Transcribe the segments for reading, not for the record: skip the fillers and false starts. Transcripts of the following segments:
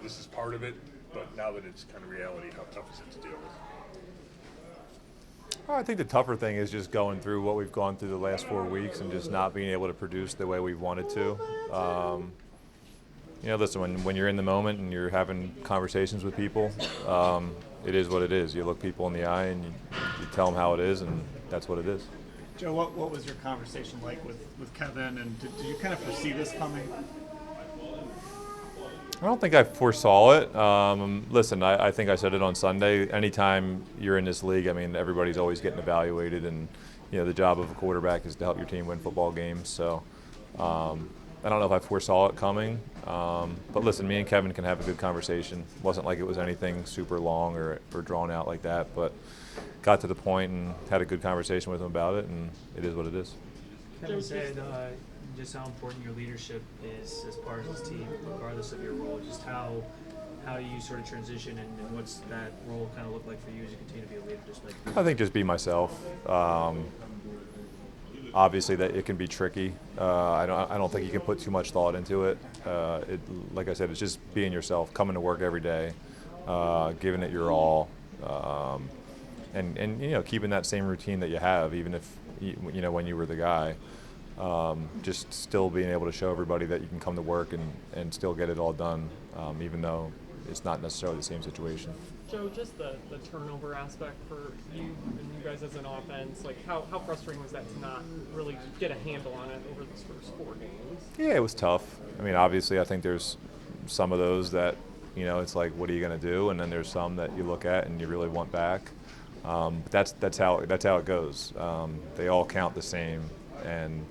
this is part of it, but now that it's kind of reality, how tough is it to deal with? Well, I think the tougher thing is just going through what we've gone through the last 4 weeks and just not being able to produce the way we've wanted to. Listen, when you're in the moment and you're having conversations with people, it is what it is. You look people in the eye and you tell them how it is, and that's what it is. Joe, what was your conversation like with Kevin, and did you kind of foresee this coming? I don't think I foresaw it. Listen, I think I said it on Sunday. Anytime you're in this league, I mean, everybody's always getting evaluated, and the job of a quarterback is to help your team win football games. So I don't know if I foresaw it coming. But listen, me and Kevin can have a good conversation. It wasn't like it was anything super long or drawn out like that, but got to the point and had a good conversation with him about it, and it is what it is. Kevin said just how important your leadership is as part of this team, regardless of your role. Just how do you sort of transition, and what's that role kind of look like for you as you continue to be a leader? I think just be myself. Obviously, that it can be tricky. I don't think you can put too much thought into it. Like I said, it's just being yourself, coming to work every day, giving it your all, and keeping that same routine that you have, even if when you were the guy. Just still being able to show everybody that you can come to work and still get it all done, even though it's not necessarily the same situation. Joe, just the turnover aspect for you and you guys as an offense, like how frustrating was that to not really get a handle on it over those first 4 games? Yeah, it was tough. I mean, obviously, I think there's some of those that, it's like, what are you going to do? And then there's some that you look at and you really want back. But that's how it goes. They all count the same, and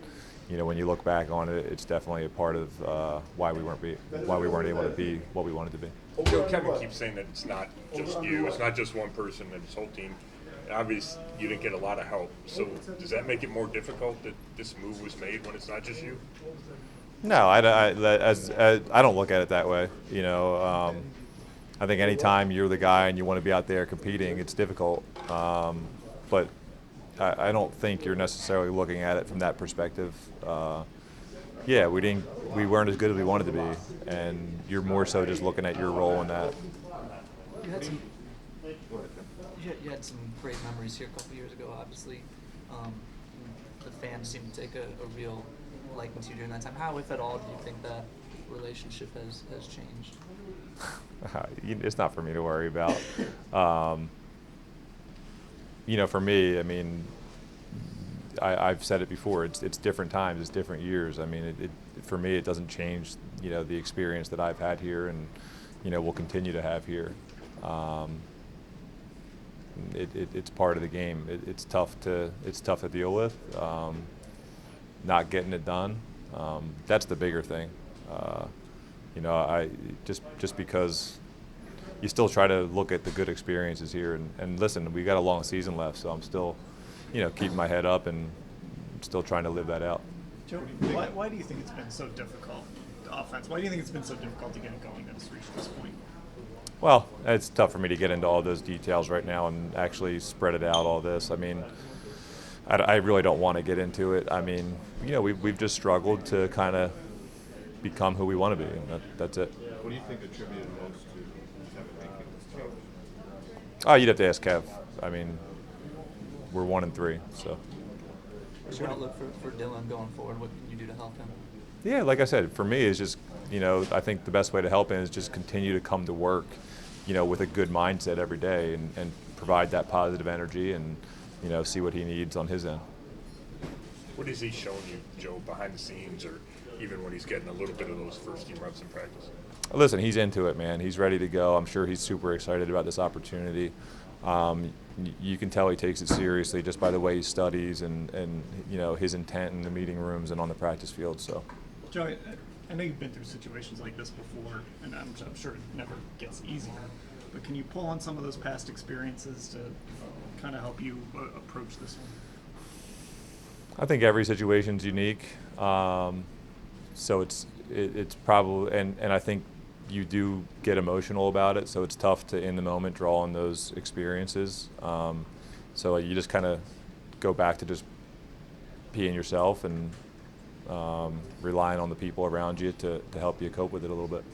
when you look back on it, it's definitely a part of why we weren't able to be what we wanted to be. Joe, Kevin keeps saying that it's not just you, it's not just one person, and his whole team. And obviously, you didn't get a lot of help. So does that make it more difficult that this move was made when it's not just you? No, I don't look at it that way. I think anytime you're the guy and you want to be out there competing, it's difficult. But I don't think you're necessarily looking at it from that perspective. Yeah, we weren't as good as we wanted to be, and you're more so just looking at your role in that. You had some great memories here a couple years ago, obviously. The fans seemed to take a real liking to you during that time. How, if at all, do you think that relationship has changed? It's not for me to worry about. For me, I mean, I've said it before. It's different times. It's different years. I mean, for me, it doesn't change. The experience that I've had here, and will continue to have here. It's part of the game. It's tough to deal with. Not getting it done. That's the bigger thing. I just because you still try to look at the good experiences here, and listen, we got a long season left, so I'm still, keeping my head up and still trying to live that out. Joe, why do you think it's been so difficult, the offense? Why do you think it's been so difficult to get it going that it's reached this point? Well, it's tough for me to get into all those details right now and actually spread it out, all this. I mean, I really don't want to get into it. I mean, we've just struggled to kind of become who we want to be, and that's it. What do you think attributed most to Kevin making this change? Oh, you'd have to ask Kev. I mean, we're 1-3, so. What's your outlook for Dillon going forward? What can you do to help him? Yeah, like I said, for me, it's just, I think the best way to help him is just continue to come to work, with a good mindset every day and provide that positive energy and, see what he needs on his end. What has he shown you, Joe, behind the scenes, or even when he's getting a little bit of those first team reps in practice? Listen, he's into it, man. He's ready to go. I'm sure he's super excited about this opportunity. You can tell he takes it seriously just by the way he studies and his intent in the meeting rooms and on the practice field. So, Joe, I know you've been through situations like this before, and I'm sure it never gets easier. But can you pull on some of those past experiences to kind of help you approach this one? I think every situation's unique. So it's probably, and I think you do get emotional about it, so it's tough to, in the moment, draw on those experiences. So you just kind of go back to just being yourself and relying on the people around you to help you cope with it a little bit.